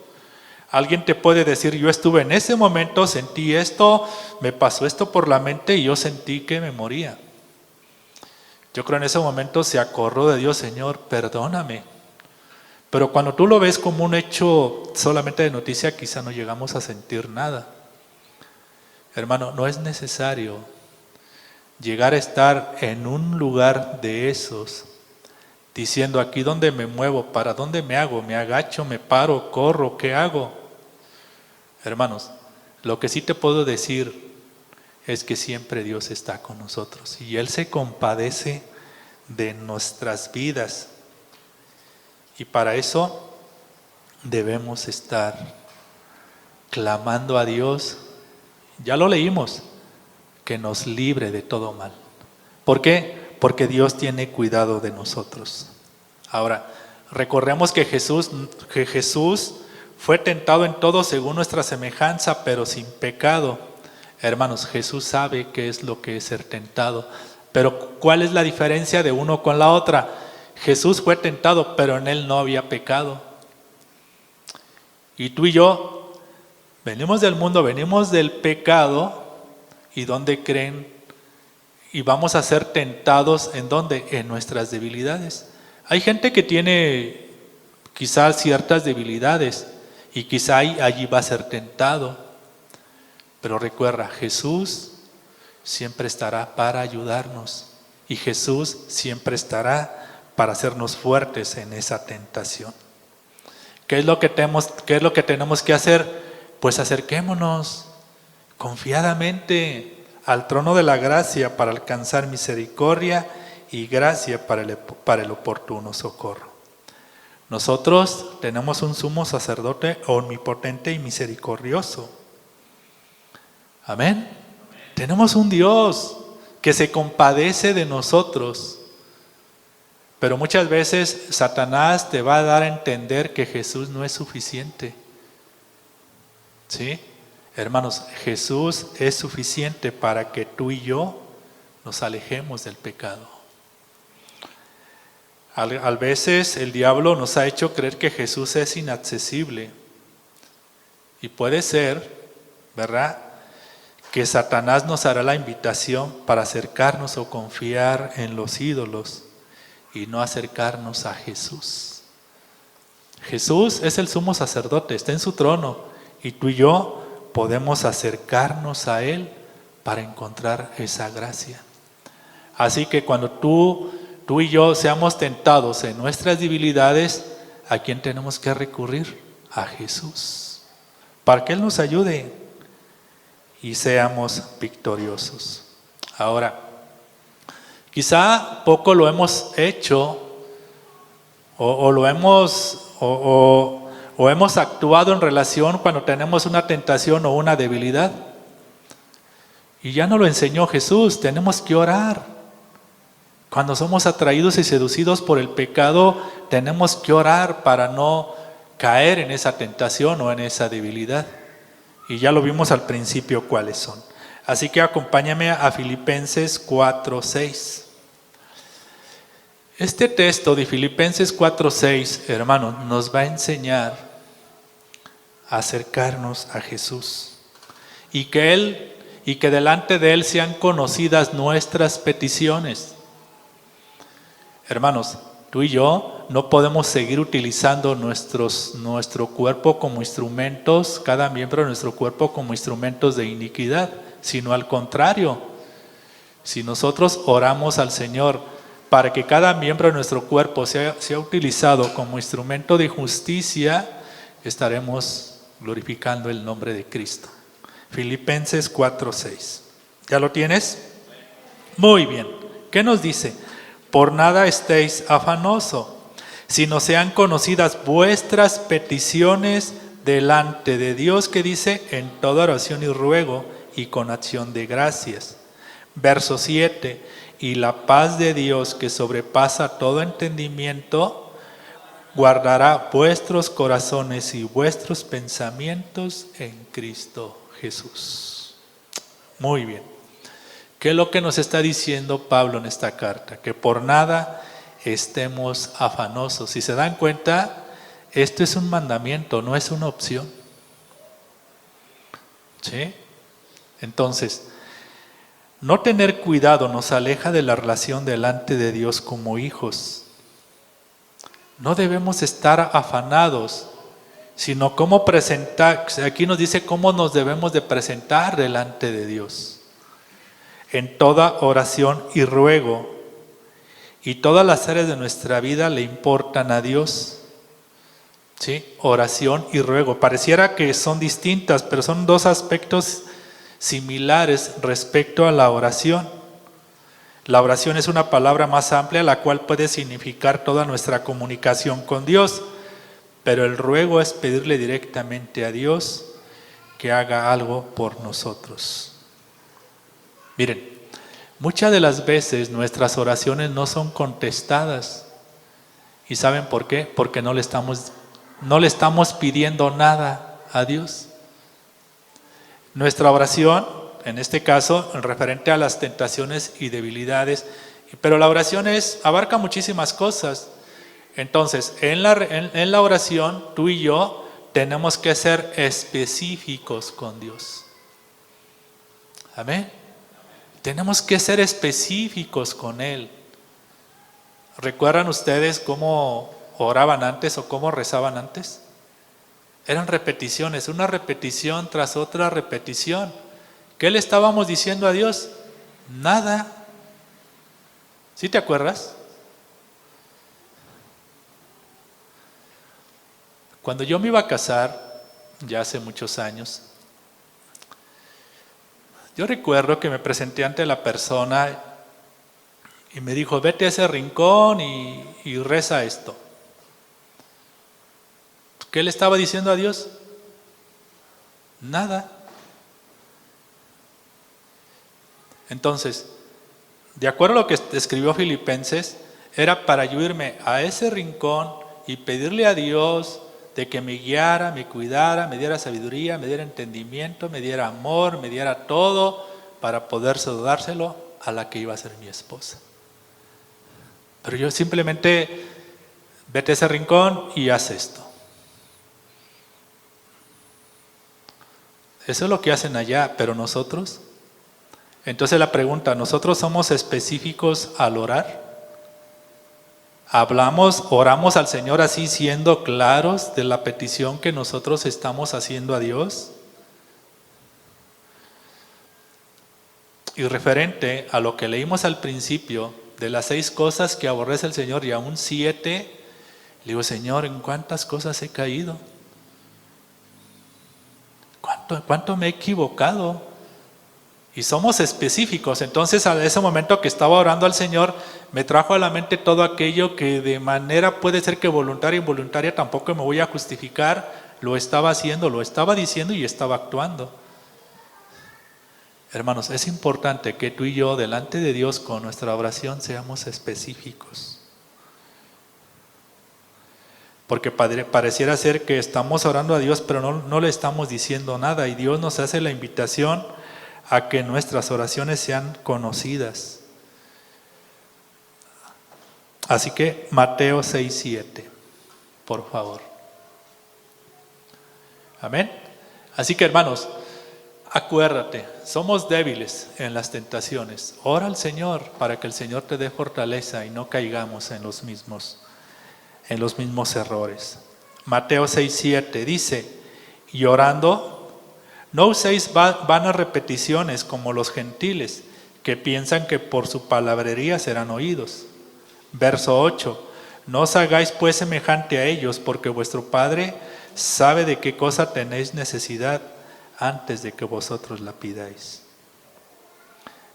Alguien te puede decir, yo estuve en ese momento, sentí esto, me pasó esto por la mente y yo sentí que me moría. Yo creo en ese momento se acordó de Dios, Señor, perdóname. Pero cuando tú lo ves como un hecho solamente de noticia, quizá no llegamos a sentir nada. Hermano, no es necesario llegar a estar en un lugar de esos, diciendo aquí donde me muevo, para dónde me hago, me agacho, me paro, corro, ¿qué hago? Hermanos, lo que sí te puedo decir es que siempre Dios está con nosotros y Él se compadece de nuestras vidas. Y para eso debemos estar clamando a Dios, ya lo leímos, que nos libre de todo mal. ¿Por qué? Porque Dios tiene cuidado de nosotros. Ahora, recordemos que Jesús fue tentado en todo según nuestra semejanza, pero sin pecado. Hermanos, Jesús sabe qué es lo que es ser tentado. Pero ¿cuál es la diferencia de uno con la otra? Jesús fue tentado, pero en Él no había pecado. Y tú y yo venimos del mundo, venimos del pecado. ¿Y dónde creen? Y vamos a ser tentados, ¿en dónde? En nuestras debilidades. Hay gente que tiene quizás ciertas debilidades y quizá allí va a ser tentado. Pero recuerda, Jesús siempre estará para ayudarnos y Jesús siempre estará para hacernos fuertes en esa tentación. ¿Qué es lo que tenemos que hacer? Pues acerquémonos confiadamente al trono de la gracia para alcanzar misericordia y gracia para el oportuno socorro. Nosotros tenemos un sumo sacerdote omnipotente y misericordioso. Amén. Tenemos un Dios que se compadece de nosotros. Pero muchas veces Satanás te va a dar a entender que Jesús no es suficiente. ¿Sí? Hermanos, Jesús es suficiente para que tú y yo nos alejemos del pecado. A veces el diablo nos ha hecho creer que Jesús es inaccesible. Y puede ser, ¿verdad?, que Satanás nos hará la invitación para acercarnos o confiar en los ídolos y no acercarnos a Jesús. Jesús es el sumo sacerdote, está en su trono y tú y yo podemos acercarnos a Él para encontrar esa gracia. Así que cuando tú y yo seamos tentados en nuestras debilidades, ¿a quién tenemos que recurrir? A Jesús, para que Él nos ayude y seamos victoriosos. Ahora, quizá poco lo hemos hecho o ¿O hemos actuado en relación cuando tenemos una tentación o una debilidad? Y ya nos lo enseñó Jesús, tenemos que orar. Cuando somos atraídos y seducidos por el pecado, tenemos que orar para no caer en esa tentación o en esa debilidad. Y ya lo vimos al principio cuáles son. Así que acompáñame a Filipenses 4:6. Este texto de Filipenses 4:6, hermanos, nos va a enseñar a acercarnos a Jesús y que delante de Él sean conocidas nuestras peticiones. Hermanos, tú y yo no podemos seguir utilizando nuestro cuerpo como instrumentos, cada miembro de nuestro cuerpo como instrumentos de iniquidad, sino al contrario. Si nosotros oramos al Señor para que cada miembro de nuestro cuerpo sea utilizado como instrumento de justicia, estaremos glorificando el nombre de Cristo. Filipenses 4:6. ¿Ya lo tienes? Muy bien. ¿Qué nos dice? Por nada estéis afanosos, sino sean conocidas vuestras peticiones delante de Dios, que dice, en toda oración y ruego y con acción de gracias. Verso 7. Y la paz de Dios, que sobrepasa todo entendimiento, guardará vuestros corazones y vuestros pensamientos en Cristo Jesús. Muy bien. ¿Qué es lo que nos está diciendo Pablo en esta carta? Que por nada estemos afanosos. Si se dan cuenta, esto es un mandamiento, no es una opción. ¿Sí? Entonces, no tener cuidado nos aleja de la relación delante de Dios como hijos. No debemos estar afanados, sino cómo presentar. Aquí nos dice cómo nos debemos de presentar delante de Dios. En toda oración y ruego, y todas las áreas de nuestra vida le importan a Dios. ¿Sí? Oración y ruego. Pareciera que son distintas, pero son dos aspectos similares respecto a la oración. La oración es una palabra más amplia, la cual puede significar toda nuestra comunicación con Dios, pero el ruego es pedirle directamente a Dios que haga algo por nosotros. Miren, muchas de las veces nuestras oraciones no son contestadas. ¿Y saben por qué? Porque no le estamos pidiendo nada a Dios. Nuestra oración, en este caso, referente a las tentaciones y debilidades, pero la oración abarca muchísimas cosas. Entonces, en la oración, tú y yo tenemos que ser específicos con Dios. Amén. Tenemos que ser específicos con Él. ¿Recuerdan ustedes cómo oraban antes o cómo rezaban antes? Eran repeticiones, una repetición tras otra repetición. ¿Qué le estábamos diciendo a Dios? Nada. ¿Sí te acuerdas? Cuando yo me iba a casar, ya hace muchos años, yo recuerdo que me presenté ante la persona y me dijo, vete a ese rincón y reza esto. ¿Qué le estaba diciendo a Dios? Nada. Entonces, de acuerdo a lo que escribió Filipenses, era para yo irme a ese rincón y pedirle a Dios de que me guiara, me cuidara, me diera sabiduría, me diera entendimiento, me diera amor, me diera todo para poder dárselo a la que iba a ser mi esposa. Pero yo simplemente, vete a ese rincón y haz esto. Eso es lo que hacen allá, pero nosotros. Entonces la pregunta, ¿nosotros somos específicos al orar? Oramos al Señor así siendo claros de la petición que nosotros estamos haciendo a Dios? Y referente a lo que leímos al principio, de las 6 cosas que aborrece el Señor y aún 7, le digo, Señor, ¿en cuántas cosas he caído? ¿Cuánto me he equivocado? Y somos específicos. Entonces, a ese momento que estaba orando al Señor, me trajo a la mente todo aquello que de manera puede ser que voluntaria e involuntaria, tampoco me voy a justificar, lo estaba haciendo, lo estaba diciendo y estaba actuando. Hermanos, es importante que tú y yo delante de Dios con nuestra oración seamos específicos. Porque pareciera ser que estamos orando a Dios, pero no le estamos diciendo nada. Y Dios nos hace la invitación a que nuestras oraciones sean conocidas. Así que Mateo 6:7, por favor. Amén. Así que, hermanos, acuérdate, somos débiles en las tentaciones. Ora al Señor para que el Señor te dé fortaleza y no caigamos en los mismos errores. Mateo 6:7 dice: y orando, no uséis vanas repeticiones como los gentiles, que piensan que por su palabrería serán oídos. Verso 8: no os hagáis pues semejante a ellos, porque vuestro Padre sabe de qué cosa tenéis necesidad antes de que vosotros la pidáis.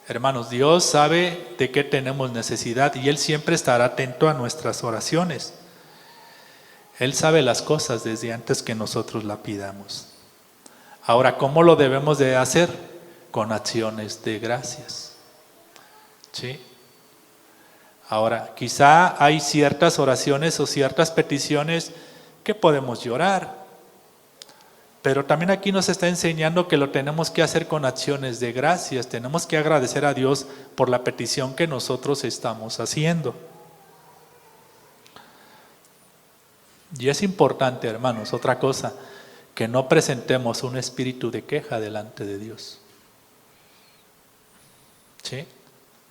Hermanos, Dios sabe de qué tenemos necesidad y Él siempre estará atento a nuestras oraciones. Él sabe las cosas desde antes que nosotros la pidamos. Ahora, ¿cómo lo debemos de hacer? Con acciones de gracias. ¿Sí? Ahora, quizá hay ciertas oraciones o ciertas peticiones que podemos llorar. Pero también aquí nos está enseñando que lo tenemos que hacer con acciones de gracias. Tenemos que agradecer a Dios por la petición que nosotros estamos haciendo. Y es importante, hermanos, otra cosa, que no presentemos un espíritu de queja delante de Dios. ¿Sí?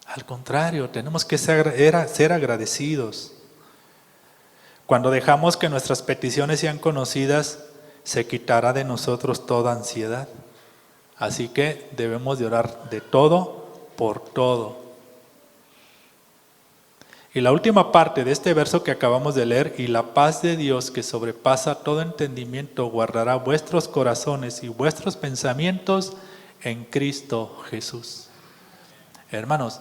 Al contrario, tenemos que ser agradecidos. Cuando dejamos que nuestras peticiones sean conocidas, se quitará de nosotros toda ansiedad. Así que debemos de orar de todo por todo. Y la última parte de este verso que acabamos de leer: y la paz de Dios, que sobrepasa todo entendimiento, guardará vuestros corazones y vuestros pensamientos en Cristo Jesús. Hermanos,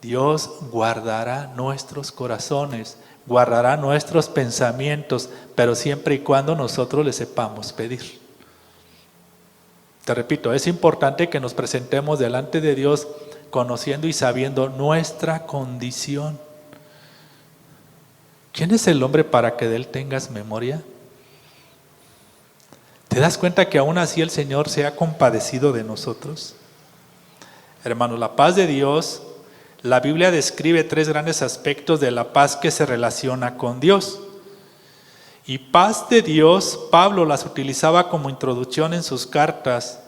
Dios guardará nuestros corazones, guardará nuestros pensamientos, pero siempre y cuando nosotros le sepamos pedir. Te repito, es importante que nos presentemos delante de Dios conociendo y sabiendo nuestra condición. ¿Quién es el hombre para que de él tengas memoria? ¿Te das cuenta que aún así el Señor se ha compadecido de nosotros? Hermanos, la paz de Dios, la Biblia describe 3 grandes aspectos de la paz que se relaciona con Dios. Y paz de Dios, Pablo las utilizaba como introducción en sus cartas,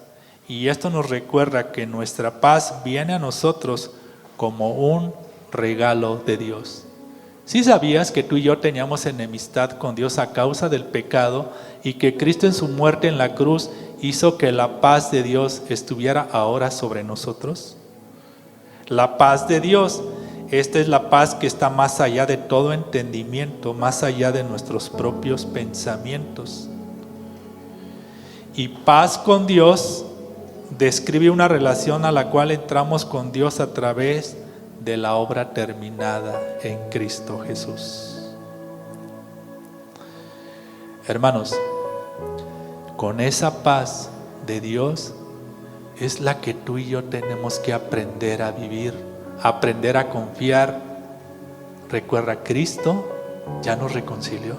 y esto nos recuerda que nuestra paz viene a nosotros como un regalo de Dios. ¿Sí sabías que tú y yo teníamos enemistad con Dios a causa del pecado y que Cristo en su muerte en la cruz hizo que la paz de Dios estuviera ahora sobre nosotros? La paz de Dios, esta es la paz que está más allá de todo entendimiento, más allá de nuestros propios pensamientos. Y paz con Dios describe una relación a la cual entramos con Dios a través de la obra terminada en Cristo Jesús. Hermanos, con esa paz de Dios es la que tú y yo tenemos que aprender a vivir, aprender a confiar. Recuerda, Cristo ya nos reconcilió.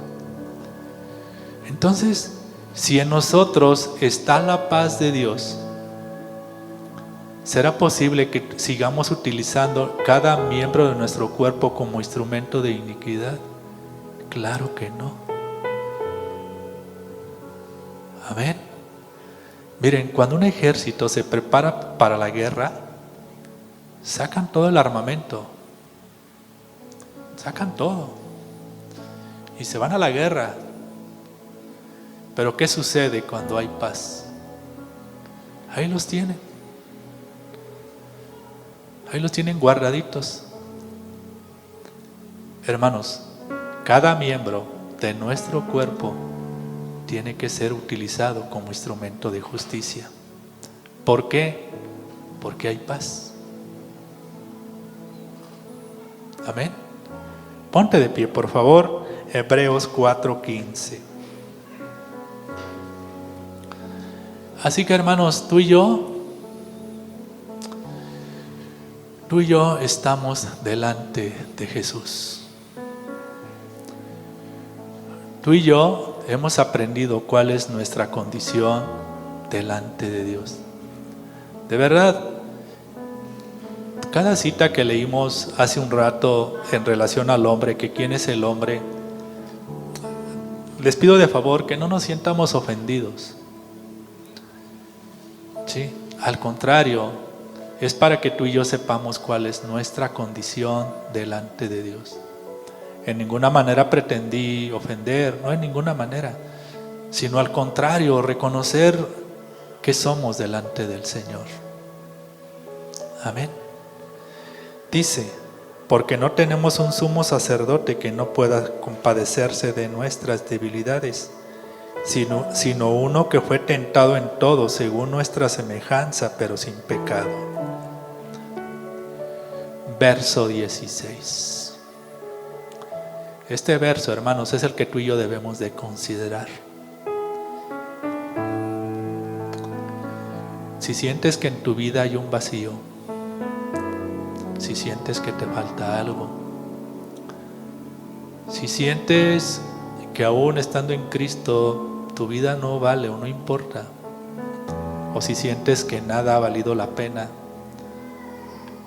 Entonces, si en nosotros está la paz de Dios, ¿será posible que sigamos utilizando cada miembro de nuestro cuerpo como instrumento de iniquidad? Claro que no. Amén. Miren, cuando un ejército se prepara para la guerra, sacan todo el armamento, sacan todo y se van a la guerra. Pero ¿qué sucede cuando hay paz? Ahí los tienen. Ahí los tienen guardaditos. Hermanos, cada miembro de nuestro cuerpo tiene que ser utilizado como instrumento de justicia. ¿Por qué? porque hay paz. Amén. Ponte de pie, por favor. Hebreos 4:15. Así que, hermanos, tú y yo estamos delante de Jesús. Tú y yo hemos aprendido cuál es nuestra condición delante de Dios. De verdad, cada cita que leímos hace un rato en relación al hombre, que quién es el hombre, les pido de favor que no nos sientamos ofendidos. ¿Sí? Al contrario, es para que tú y yo sepamos cuál es nuestra condición delante de Dios. En ninguna manera pretendí ofender, no en ninguna manera, sino al contrario, reconocer que somos delante del Señor. Amén. Dice, porque no tenemos un sumo sacerdote que no pueda compadecerse de nuestras debilidades, sino uno que fue tentado en todo según nuestra semejanza, pero sin pecado. Verso 16. Este verso, hermanos, es el que tú y yo debemos de considerar. Si sientes que en tu vida hay un vacío, si sientes que te falta algo, si sientes que aún estando en Cristo tu vida no vale o no importa, o si sientes que nada ha valido la pena,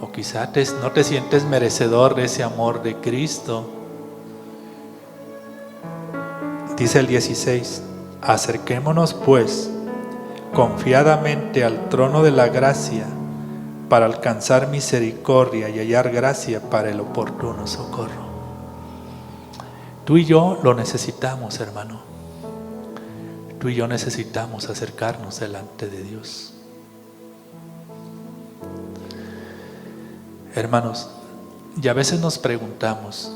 o quizá no te sientes merecedor de ese amor de Cristo, dice el 16, acerquémonos pues confiadamente al trono de la gracia para alcanzar misericordia y hallar gracia para el oportuno socorro. Tú y yo lo necesitamos, hermano. Tú y yo necesitamos acercarnos delante de Dios. Hermanos, y a veces nos preguntamos,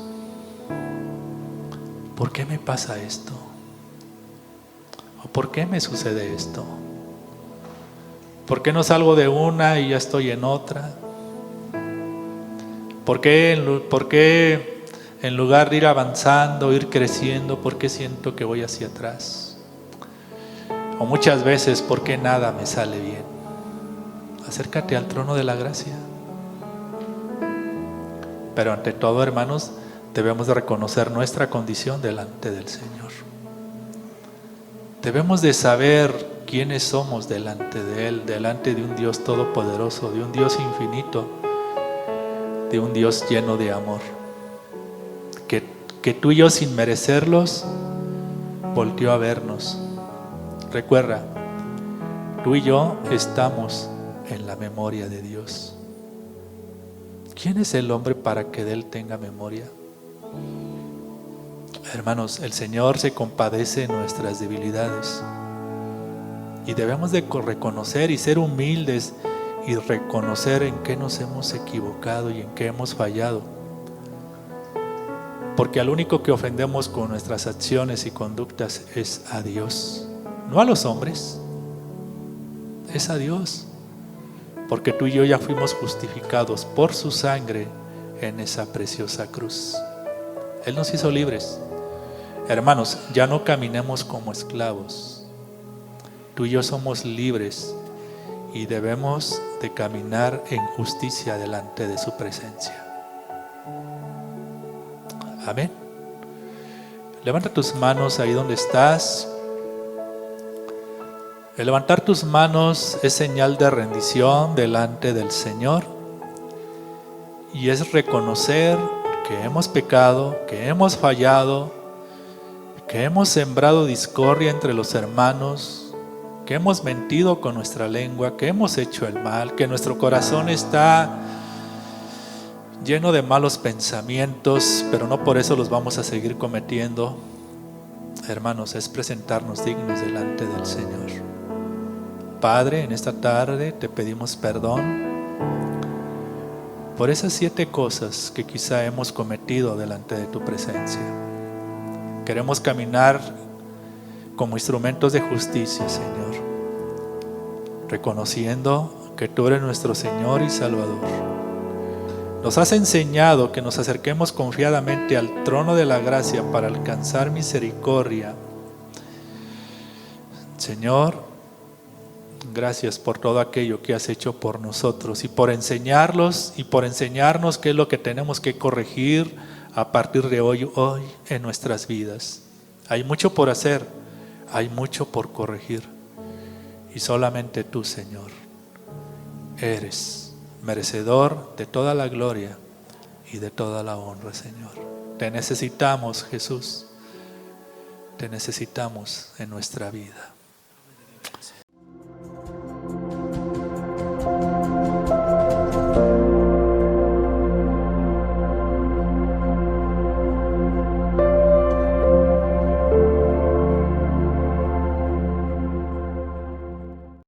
¿por qué me pasa esto? ¿O por qué me sucede esto? ¿Por qué no salgo de una y ya estoy en otra? ¿Por qué en lugar de ir avanzando, ir creciendo, por qué siento que voy hacia atrás? O muchas veces, ¿por qué nada me sale bien? Acércate al trono de la gracia. Pero ante todo, hermanos, debemos de reconocer nuestra condición delante del Señor. Debemos de saber quiénes somos delante de Él, delante de un Dios todopoderoso, de un Dios infinito, de un Dios lleno de amor. Que tú y yo, sin merecerlos, volteó a vernos. Recuerda, tú y yo estamos en la memoria de Dios. ¿Quién es el hombre para que de él tenga memoria? Hermanos, el Señor se compadece de nuestras debilidades y debemos de reconocer y ser humildes y reconocer en qué nos hemos equivocado y en qué hemos fallado, porque al único que ofendemos con nuestras acciones y conductas es a Dios, no a los hombres, es a Dios, porque tú y yo ya fuimos justificados por su sangre en esa preciosa cruz. Él nos hizo libres. Hermanos, ya no caminemos como esclavos. Tú y yo somos libres y debemos de caminar en justicia delante de su presencia. Amén. Levanta tus manos ahí donde estás. El levantar tus manos es señal de rendición delante del Señor y es reconocer que hemos pecado, que hemos fallado, que hemos sembrado discordia entre los hermanos, que hemos mentido con nuestra lengua, que hemos hecho el mal, que nuestro corazón está lleno de malos pensamientos, pero no por eso los vamos a seguir cometiendo. Hermanos, es presentarnos dignos delante del Señor. Padre, en esta tarde te pedimos perdón por esas 7 cosas que quizá hemos cometido delante de tu presencia. Queremos caminar como instrumentos de justicia, Señor, reconociendo que tú eres nuestro Señor y Salvador. Nos has enseñado que nos acerquemos confiadamente al trono de la gracia para alcanzar misericordia. Señor, gracias por todo aquello que has hecho por nosotros y por enseñarnos qué es lo que tenemos que corregir a partir de hoy en nuestras vidas. Hay mucho por hacer, hay mucho por corregir. Y solamente tú, Señor, eres merecedor de toda la gloria y de toda la honra, Señor. Te necesitamos, Jesús. Te necesitamos en nuestra vida.